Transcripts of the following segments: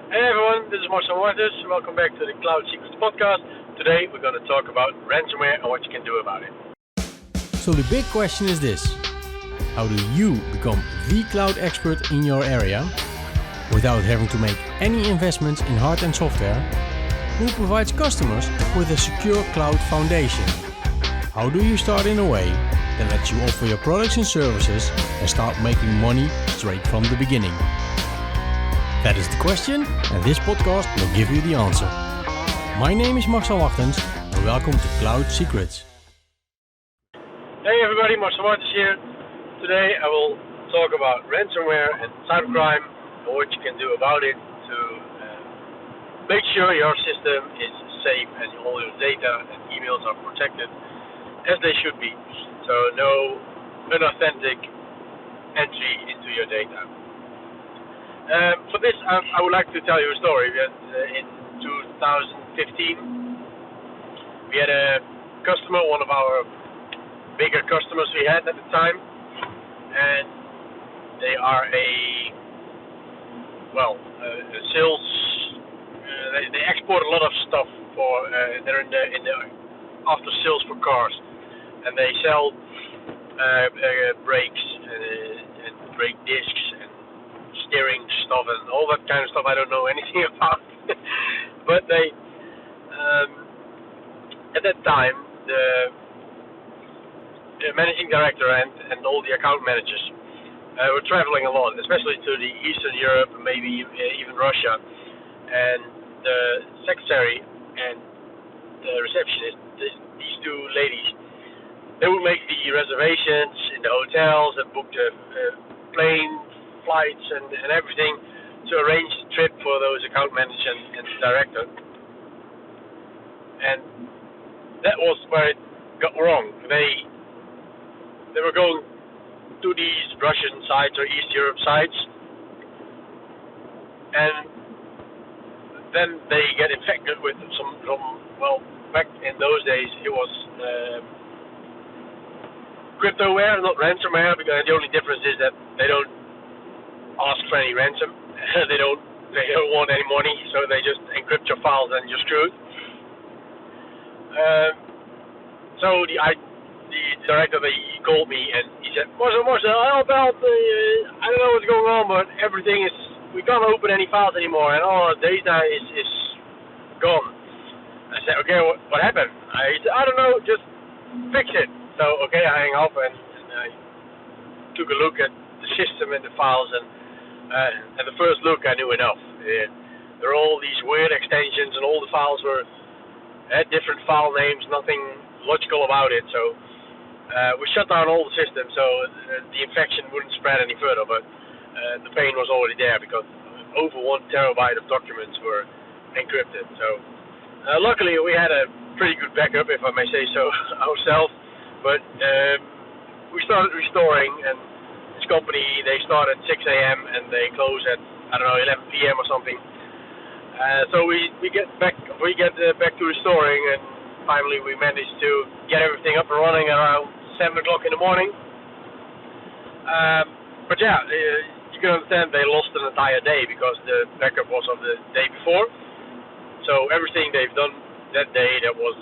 Hey everyone, this is Marcel Martens. Welcome back to the Cloud Secrets podcast. Today we're going to talk about ransomware and what you can do about it. So the big question is this: how do you become the cloud expert in your area without having to make any investments in hardware and software? Who provides customers with a secure cloud foundation? How do you start in a way that lets you offer your products and services and start making money straight from the beginning? That is the question, and this podcast will give you the answer. My name is Marcel Martens, and welcome to Cloud Secrets. Hey everybody, Marcel Martens here. Today I will talk about ransomware and cybercrime and what you can do about it to make sure your system is safe and all your data and emails are protected as they should be. So no unauthentic entry into your data. For this, I would like to tell you a story. In 2015, we had a customer, one of our bigger customers we had at the time, and they are a sales. They export a lot of stuff for. They're in the after sales for cars, and they sell brakes and brake discs and steering stuff and all that kind of stuff. I don't know anything about, but they at that time the managing director and all the account managers were traveling a lot, especially to the Eastern Europe, maybe even Russia, and the secretary and the receptionist, these two ladies, they would make the reservations in the hotels and book the plane flights and everything to arrange the trip for those account managers and the director. And that was where it got wrong. They were going to these Russian sites or East Europe sites, and then they get infected with some back in those days it was cryptoware, not ransomware, because the only difference is that they don't ask for any ransom. They don't want any money, so they just encrypt your files and you're screwed. So the director, he called me and he said, Marcel, help, I don't know what's going on, but everything is, we can't open any files anymore, and all our data is gone. I said, okay, what happened? He said, I don't know, just fix it. So, okay, I hang up and I took a look at the system and the files, and at the first look I knew enough. There are all these weird extensions and all the files had different file names, nothing logical about it. So we shut down all the systems so the infection wouldn't spread any further, but the pain was already there because over 1 terabyte of documents were encrypted. So luckily we had a pretty good backup, if I may say so, ourselves, but we started restoring, and this company, they start at 6 a.m. and they close at 11 p.m. or something. So we get back to restoring, and finally we managed to get everything up and running around 7 o'clock in the morning. But yeah, you can understand they lost an entire day because the backup was of the day before. So everything they've done that day, that was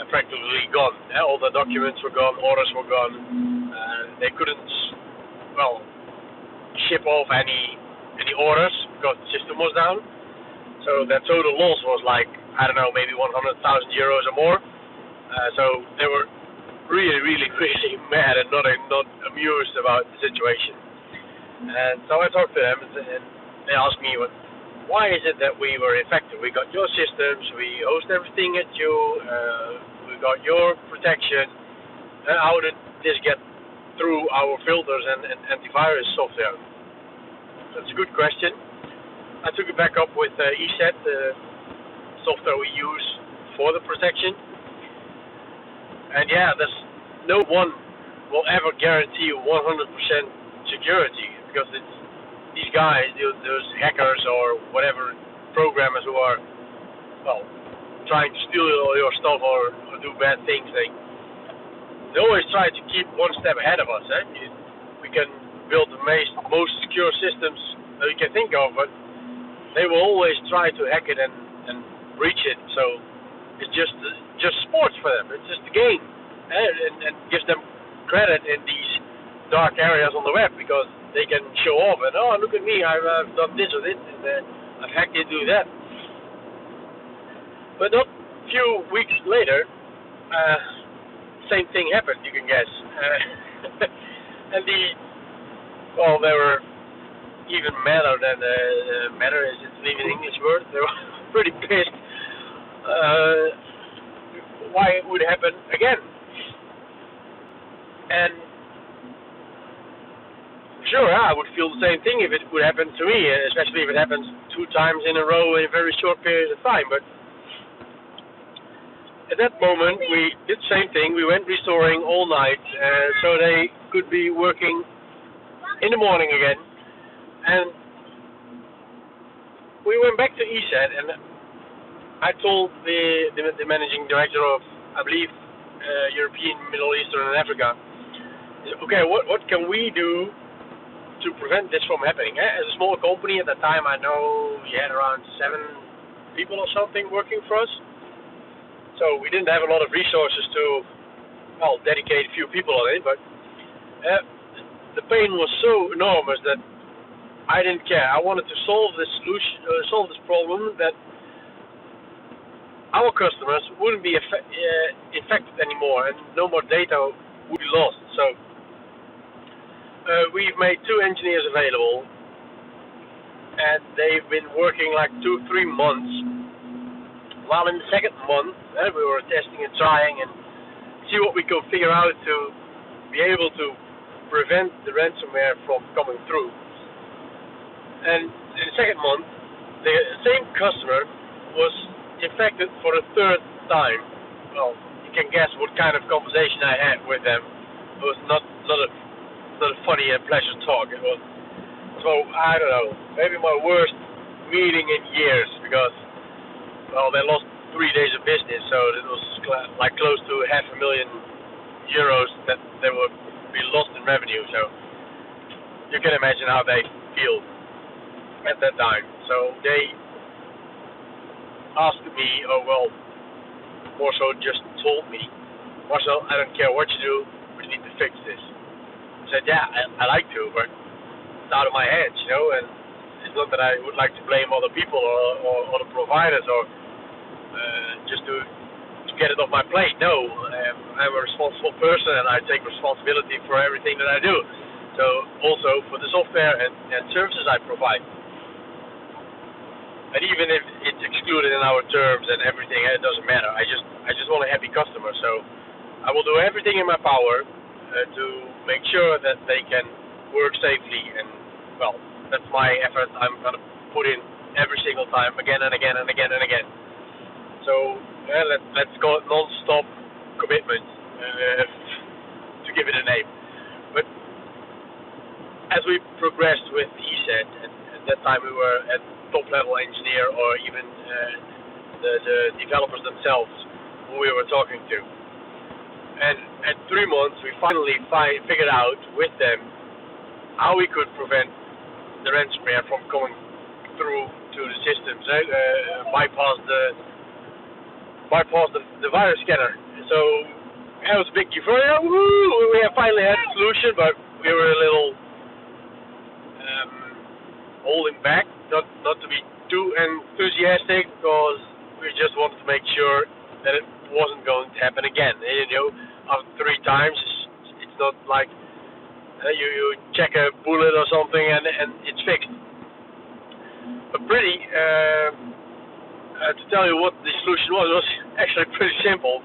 practically gone. All the documents were gone, orders were gone. They couldn't ship off any orders because the system was down. So that total loss was maybe 100,000 euros or more. So they were really, really, really mad and not amused about the situation. And so I talked to them, and they asked me, why is it that we were infected? We got your systems, we host everything at you, we got your protection. How did this get through our filters and antivirus software? That's a good question. I took it back up with ESET, the software we use for the protection. And yeah, there's no one will ever guarantee 100% security, because it's these guys, those hackers or whatever programmers who are trying to steal all your stuff or do bad things. They always try to keep one step ahead of us. We can build the most secure systems that we can think of, but they will always try to hack it and breach it. So it's just sports for them. It's just a game, and gives them credit in these dark areas on the web because they can show off and look at me, I've done this or this, and I've hacked it, do that. But not a few weeks later, same thing happened. You can guess, and they were even madder than madder is an English word. They were pretty pissed why it would happen again. And sure, I would feel the same thing if it would happen to me, especially if it happens 2 times in a row in a very short period of time. But at that moment, we did the same thing. We went restoring all night, so they could be working in the morning again. And we went back to ESET, and I told the managing director of, I believe, European, Middle Eastern, and Africa, okay, what can we do to prevent this from happening? As a small company at that time, I know we had around 7 people or something working for us. So we didn't have a lot of resources to, dedicate a few people on it, but the pain was so enormous that I didn't care. I wanted to solve this problem that our customers wouldn't be infected anymore, and no more data would be lost. So we've made 2 engineers available, and they've been working like 2-3 months. While in the second month, we were testing and trying and see what we could figure out to be able to prevent the ransomware from coming through. And in the second month, the same customer was infected for the 3rd time. Well, you can guess what kind of conversation I had with them. It was not a funny and pleasant talk. It was, so I don't know, maybe my worst meeting in years, because they lost 3 days of business, so it was like close to €500,000 that they would be lost in revenue. So you can imagine how they feel at that time. So they asked me, more so just told me, Marcel, I don't care what you do, we need to fix this. I said, yeah, I like to, but it's out of my hands, and it's not that I would like to blame other people or the providers or just to get it off my plate. No, I'm a responsible person, and I take responsibility for everything that I do. So also for the software and services I provide. And even if it's excluded in our terms and everything, it doesn't matter. I just want a happy customer. So I will do everything in my power to make sure that they can work safely. And that's my effort. I'm gonna put in every single time, again and again and again and again. So let's call it non-stop commitment, to give it a name. But as we progressed with ESET, and at that time we were at top-level engineer or even the developers themselves who we were talking to. And at 3 months, we finally figured out with them how we could prevent the ransomware from coming through to the systems, bypass the virus scanner. So it was a big euphoria. Woo! We have finally had a solution, but we were a little holding back, not to be too enthusiastic, because we just wanted to make sure that it wasn't going to happen again. After 3 times, it's not like you check a bullet or something and it's fixed. But pretty, to tell you what the solution was actually pretty simple,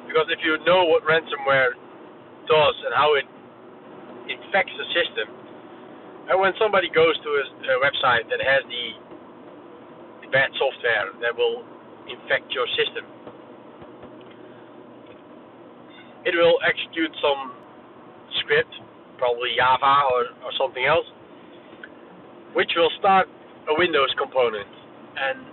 because if you know what ransomware does and how it infects the system, and when somebody goes to a website that has the bad software that will infect your system, it will execute some script, probably Java or something else, which will start a Windows component. And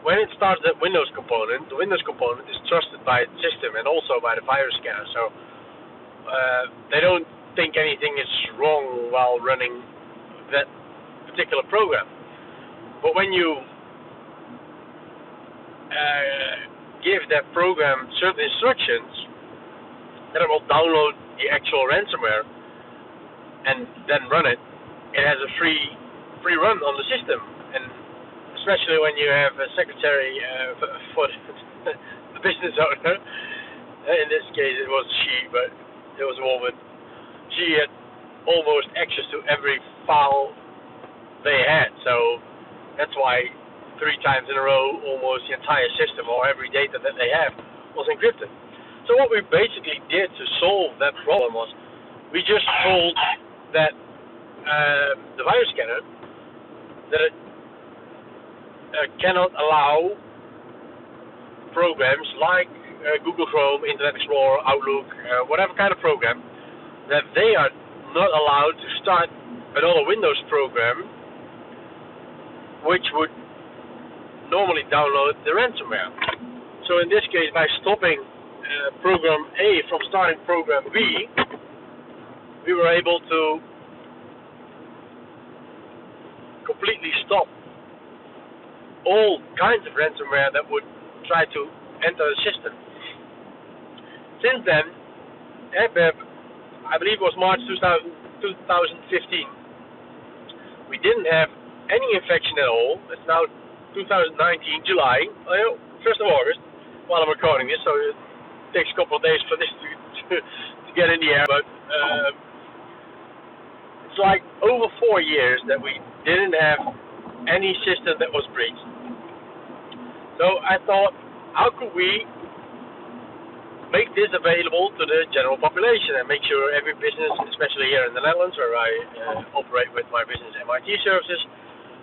when it starts that Windows component, the Windows component is trusted by the system and also by the virus scanner. So they don't think anything is wrong while running that particular program. But when you give that program certain instructions, then it will download the actual ransomware and then run it. It has a free run on the system, and especially when you have a secretary for the business owner. In this case, it was she, but it was a woman. She had almost access to every file they had, so that's why 3 times in a row, almost the entire system or every data that they have was encrypted. So what we basically did to solve that problem was we just told that the virus scanner that it cannot allow programs like Google Chrome, Internet Explorer, Outlook, whatever kind of program, that they are not allowed to start another Windows program which would normally download the ransomware. So in this case, by stopping program A from starting program B, we were able to completely stop all kinds of ransomware that would try to enter the system. Since then, I believe it was March 2015, we didn't have any infection at all. It's now 2019, July, 1st of August, while I'm recording this, so it takes a couple of days for this to get in the air, but it's like over 4 years that we didn't have any system that was breached. So I thought, how could we make this available to the general population and make sure every business, especially here in the Netherlands where I operate with my business MIT services,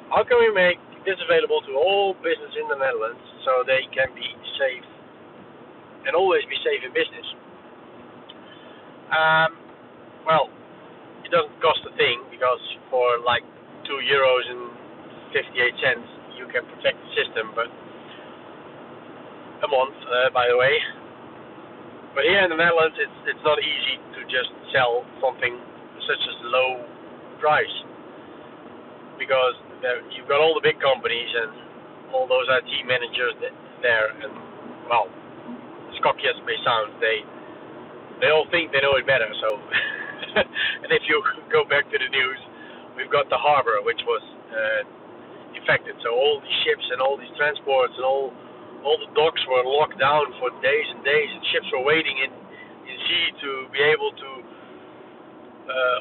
how can we make this available to all business in the Netherlands so they can be safe and always be safe in business? Well, it doesn't cost a thing, because for like €2.58 you can protect the system, but a month, by the way. But here in the Netherlands, it's not easy to just sell something such as low price, because you've got all the big companies and all those IT managers there, and well, as cocky as it may sound, they all think they know it better. So, and if you go back to the news, we've got the harbor which was infected. So all these ships and all these transports and all the docks were locked down for days and days, and ships were waiting in sea to be able to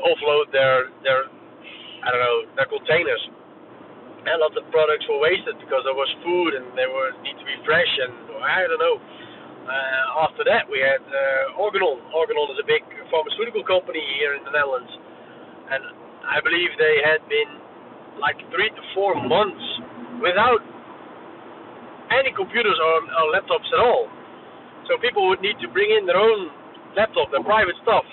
offload their containers. And lots of products were wasted because there was food and they need to be fresh, and I don't know. After that, we had Organon. Organon is a big pharmaceutical company here in the Netherlands, and I believe they had been like 3 to 4 months without any computers or laptops at all. So people would need to bring in their own laptop, their private stuff,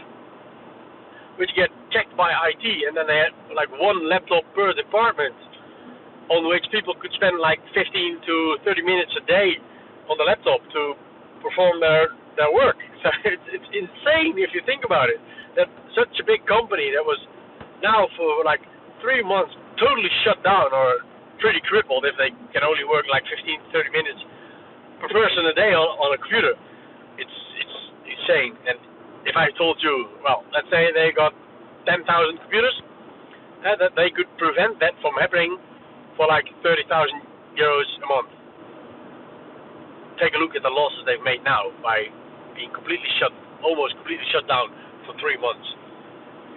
which get checked by IT, and then they had like one laptop per department, on which people could spend like 15 to 30 minutes a day on the laptop to perform their work. So it's insane if you think about it, that such a big company that was now for like 3 months totally shut down, or pretty crippled if they can only work like 15 to 30 minutes per person a day on a computer. It's insane. And if I told you, well, let's say they got 10,000 computers, that they could prevent that from happening for like 30,000 euros a month. Take a look at the losses they've made now by being almost completely shut down for 3 months.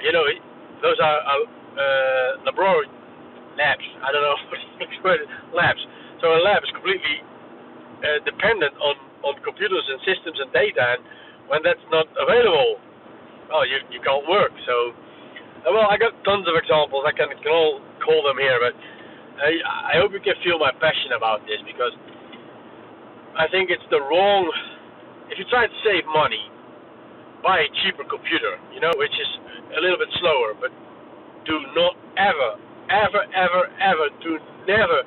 You know, those are laboratory labs. I don't know what the word is. Labs. So a lab is completely dependent on computers and systems and data, and when that's not available, well, you can't work. So, well, I got tons of examples. I can all call them here, but I hope you can feel my passion about this, because I think it's the wrong. If you try to save money, buy a cheaper computer, which is a little bit slower, but do not ever never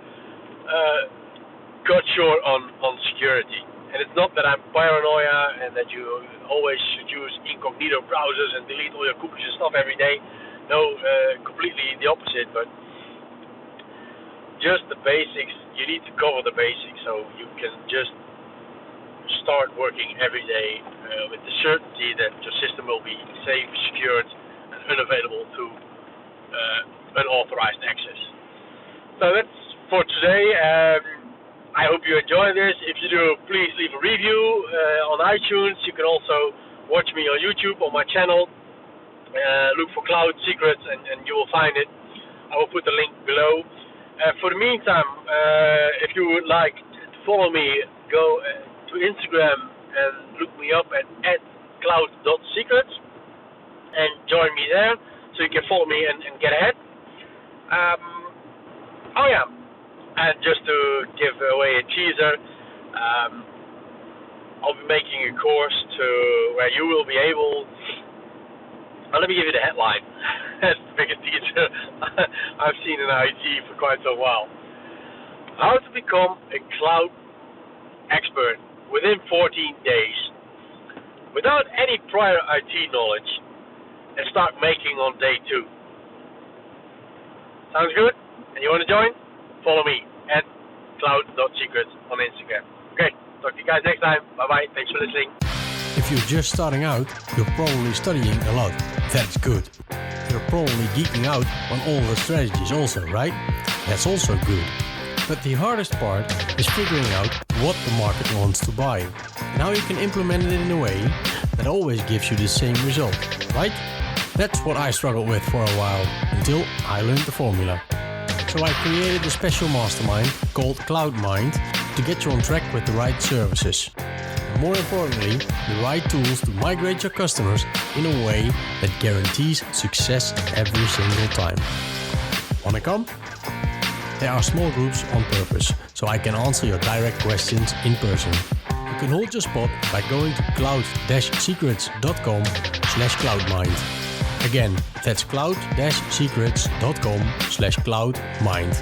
cut short on security. And it's not that I'm paranoia and that you always should use incognito browsers and delete all your cookies and stuff every day. No, completely the opposite. But just the basics. You need to cover the basics so you can just start working every day with the certainty that your system will be safe, secured, and unavailable to unauthorized access. So that's for today. I hope you enjoy this. If you do, please leave a review on iTunes. You can also watch me on YouTube on my channel. Look for Cloud Secrets and you will find it. I will put the link below. For the meantime, if you would like to follow me, go to Instagram and look me up at @cloud.secrets and join me there so you can follow me and get ahead. And just to give away a teaser, I'll be making a course where you will be able. Let me give you the headline. That's the biggest teaser I've seen in IT for quite a while. How to become a cloud expert within 14 days without any prior IT knowledge and start making on day 2. Sounds good? And you want to join? Follow me at cloud.secrets on Instagram. Okay, talk to you guys next time. Bye-bye. Thanks for listening. If you're just starting out, you're probably studying a lot. That's good. You're probably geeking out on all the strategies also, right? That's also good. But the hardest part is figuring out what the market wants to buy and how you can implement it in a way that always gives you the same result, right? That's what I struggled with for a while until I learned the formula. So I created a special mastermind called Cloud Mind to get you on track with the right services. And more importantly, the right tools to migrate your customers in a way that guarantees success every single time. Wanna come? There are small groups on purpose, so I can answer your direct questions in person. You can hold your spot by going to cloud-secrets.com/cloudmind. Again, that's cloud-secrets.com/cloudmind.